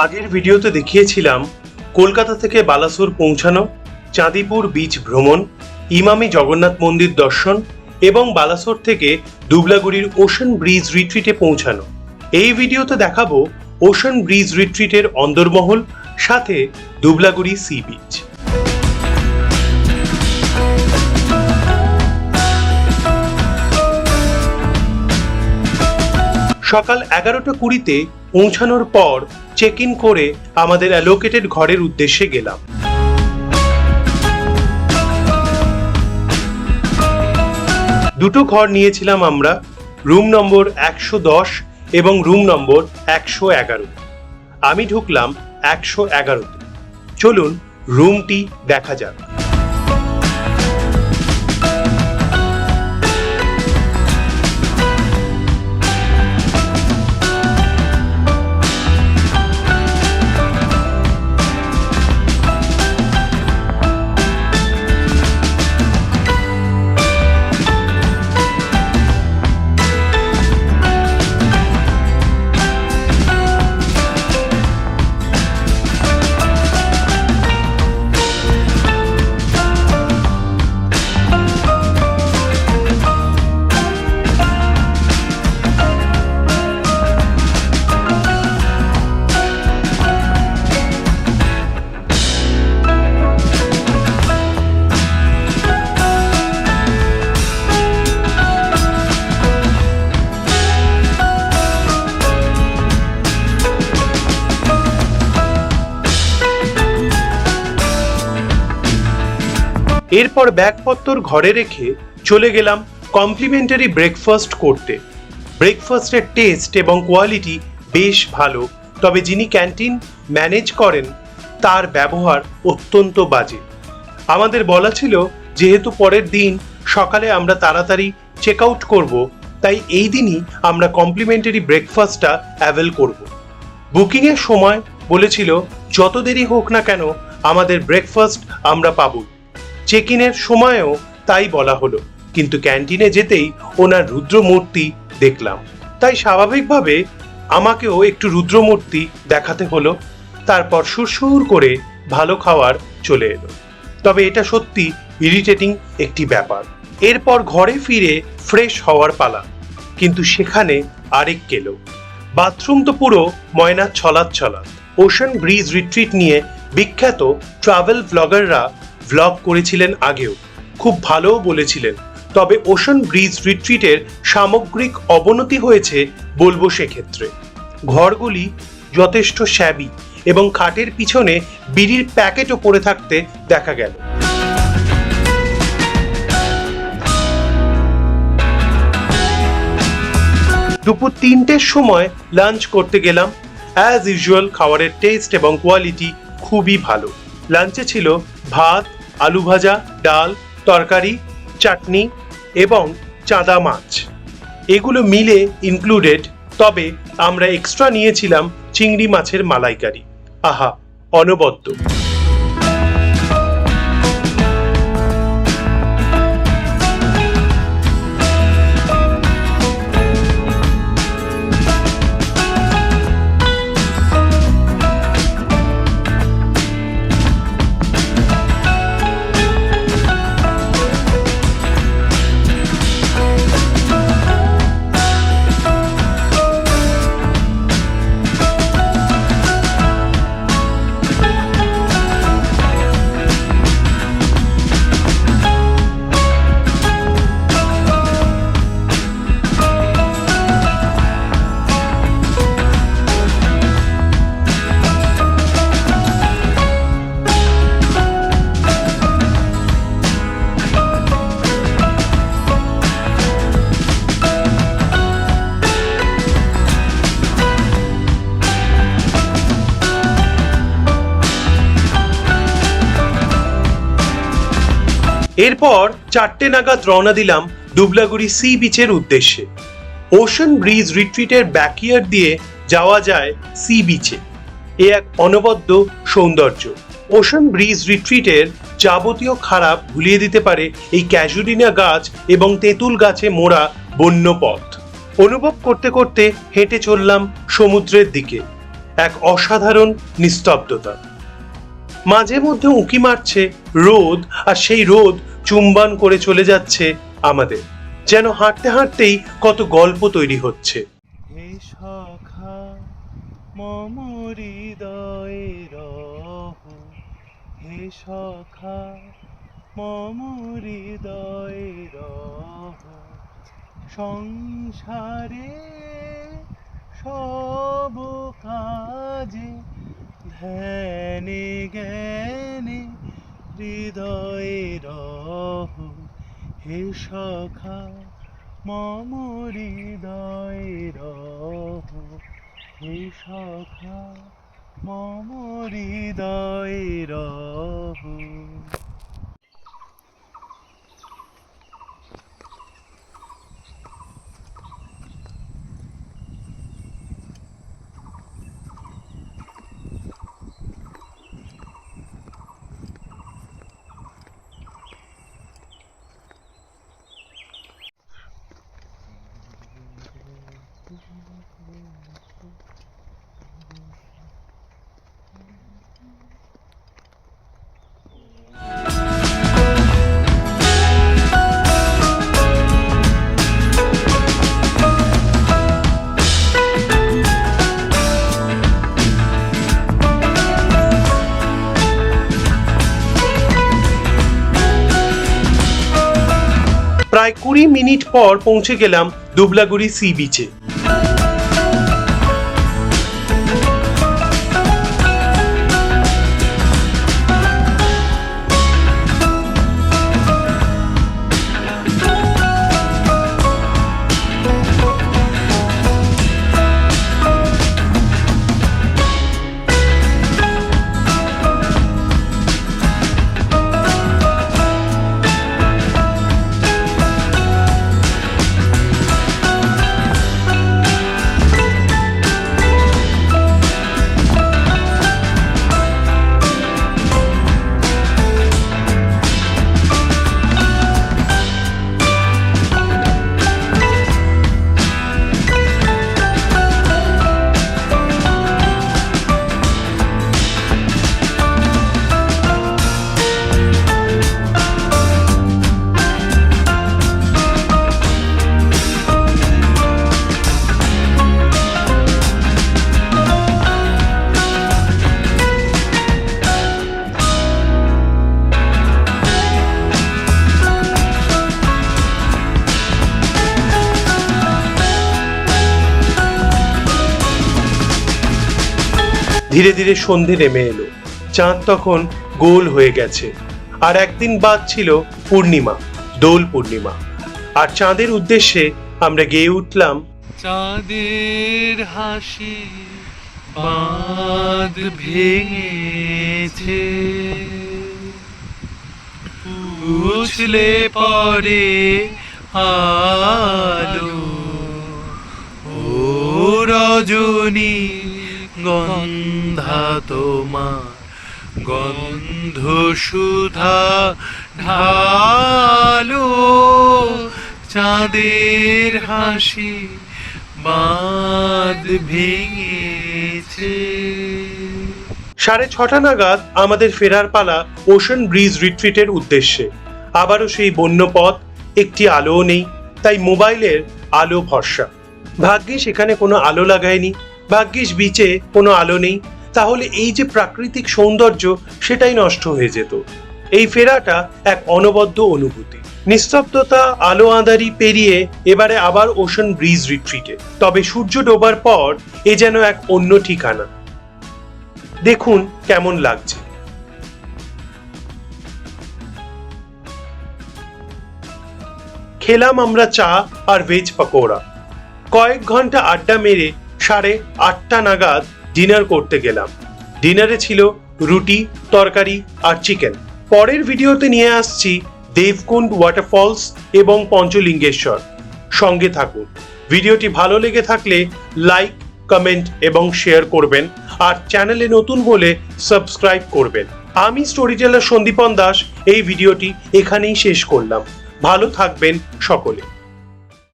আগের ভিডিওতে দেখিয়েছিলাম কলকাতা থেকে বালাসোর পৌঁছানো, চাঁদিপুর বিচ ভ্রমণ, ইমামি জগন্নাথ মন্দির দর্শন এবং বালাসোর থেকে দুবলাগুড়ির ওশান ব্রিজ রিট্রিটে পৌঁছানো। এই ভিডিওতে দেখাবো ওশান ব্রিজ রিট্রিটের অন্দরমহল, সাথে দুবলাগুড়ি সি বিচ। সকাল 11:20-তে পৌঁছানোর পর চেক ইন করে আমাদের অ্যালোকেটেড ঘরের উদ্দেশ্যে গেলাম। দুটো ঘর নিয়েছিলাম আমরা, রুম নম্বর 110 এবং রুম নম্বর 111। আমি ঢুকলাম 111-তে। চলুন রুমটি দেখা যাক। এরপর ব্যাগপত্র ঘরে রেখে চলে গেলাম কমপ্লিমেন্টারি ব্রেকফাস্ট করতে। ব্রেকফাস্টের টেস্ট এবং কোয়ালিটি বেশ ভালো, তবে যিনি ক্যান্টিন ম্যানেজ করেন তার ব্যবহার অত্যন্ত বাজে। আমাদের বলা ছিল যেহেতু পরের দিন সকালে আমরা তাড়াতাড়ি চেক আউট করব, তাই এই দিনই আমরা কমপ্লিমেন্টারি ব্রেকফাস্টটা অ্যাভেল করব। বুকিংয়ের সময় বলেছিল যত দেরি হোক না কেন আমাদের ব্রেকফাস্ট আমরা পাবো। চেক ইনের সময়ও তাই বলা হলো, কিন্তু ক্যান্টিনে যেতেই ওনার রুদ্রমূর্তি দেখলাম, তাই স্বাভাবিকভাবে আমাকেও একটু রুদ্রমূর্তি দেখাতে হলো। তারপর সুরসুর করে ভালো খাওয়ার চলে এলো। তবে এটা সত্যি ইরিটেটিং একটি ব্যাপার। এরপর ঘরে ফিরে ফ্রেশ হওয়ার পালা, কিন্তু সেখানে আরেক কেলো। বাথরুম তো পুরো ময়না ছলাৎ। ওশান ব্রিজ রিট্রিট নিয়ে বিখ্যাত ট্রাভেল ব্লগাররা ভ্লগ করেছিলেন আগেও, খুব ভালোও বলেছিলেন। তবে ওশান ব্রিজ রিট্রিটের সামগ্রিক অবনতি হয়েছে বলবো সেক্ষেত্রে। ঘরগুলি যথেষ্ট শ্যাবি এবং খাটের পিছনে বিড়ির প্যাকেটও পড়ে থাকতে দেখা গেল। দুপুর 3টের সময় লাঞ্চ করতে গেলাম। অ্যাজ ইউজুয়াল খাবারের টেস্ট এবং কোয়ালিটি খুবই ভালো। লাঞ্চে ছিল ভাত, আলু ভাজা, ডাল, তরকারি, চাটনি এবং চাঁদা মাছ। এগুলো মিলে ইনক্লুডেড, তবে আমরা এক্সট্রা নিয়েছিলাম চিংড়ি মাছের মালাইকারি। আহা, অনবদ্য। এরপর 4টে নাগাদ রওনা দিলাম দুবলাগুড়ি সি বিচের উদ্দেশ্যে। ওশান ব্রিজ রিট্রিটের ব্যাকইয়ার্ড দিয়ে যাওয়া যায় সি বিচে। এ এক অনবদ্য সৌন্দর্য। ওশান ব্রিজ রিট্রিটের যাবতীয় খারাপ ভুলিয়ে দিতে পারে এই ক্যাজুলিনা গাছ এবং তেঁতুল গাছে মোড়া বন্য পথ। অনুভব করতে করতে হেঁটে চললাম সমুদ্রের দিকে। এক অসাধারণ নিস্তব্ধতা। মাঝে মধ্যে উঁকি মারছে রোদ, আর সেই রোদ চুম্বন করে চলে যাচ্ছে আমাদের, যেন হাঁটতে হাঁটতেই কত গল্প তৈরি হচ্ছে। হে সখা মম হৃদয়ে রহ, হে সখা মম হৃদয়ে রহ, সংসারে সব কাজে ধ্যানে জ্ঞানে হৃদয়ে রহ, হে সখা মম হৃদয়ে রহ, হে সখা মম হৃদয়ে রহ। প্রায় 20 মিনিট পর পৌঁছে গেলাম দুবলাগুড়ি সি বিচে। ধীরে ধীরে সন্ধে নেমে এলো, চাঁদ তখন গোল হয়ে গেছে, আর একদিন বাদ ছিল পূর্ণিমা, দোল পূর্ণিমা। আর চাঁদের উদ্দেশ্যে আমরা গেয়ে উঠলাম, চাঁদের হাসি বাঁধ ভেঙেছে, বুঝলে পরে আলো, ও রজনী গন্ধা তোমার গন্ধ সুধা ঢালো, চাঁদের হাসি বাঁধ ভেঙেছে। 6:30 নাগাদ আমাদের ফেরার পালা ওশান ব্রিজ রিট্রিটের উদ্দেশ্যে। আবারও সেই বন্য পথ, একটি আলোও নেই, তাই মোবাইলের আলো ভরসা। ভাগ্যিস এখানে কোনো আলো লাগায়নি, ভাগ্যিস বিচে কোনো আলো নেই, তাহলে এই যে প্রাকৃতিক সৌন্দর্য সেটাই নষ্ট হয়ে যেত। এই ফেরাটা এক অনবদ্য অনুভূতি। নিস্তব্ধতা, আলো আঁধারি পেরিয়ে এবারে আবার ওশান ব্রিজ রিট্রিটে। তবে সূর্য ডোবার পর এ যেন এক অন্য ঠিকানা। দেখুন কেমন লাগছে। খেলাম আমরা চা আর ভেজ পাকোড়া। কয়েক ঘন্টা আড্ডা মেরে 8:30 নাগাদ ডিনার করতে গেলাম। ডিনারে ছিল রুটি, তরকারি আর চিকেন। পরের ভিডিওতে নিয়ে আসছি দেবকুণ্ড ওয়াটারফলস এবং পঞ্চলিঙ্গেশ্বর। সঙ্গে থাকুন। ভিডিওটি ভালো লেগে থাকলে লাইক, কমেন্ট এবং শেয়ার করবেন, আর চ্যানেলে নতুন হলে সাবস্ক্রাইব করবেন। আমি স্টোরি টেলার সন্দীপন দাস এই ভিডিওটি এখানেই শেষ করলাম। ভালো থাকবেন সকলে।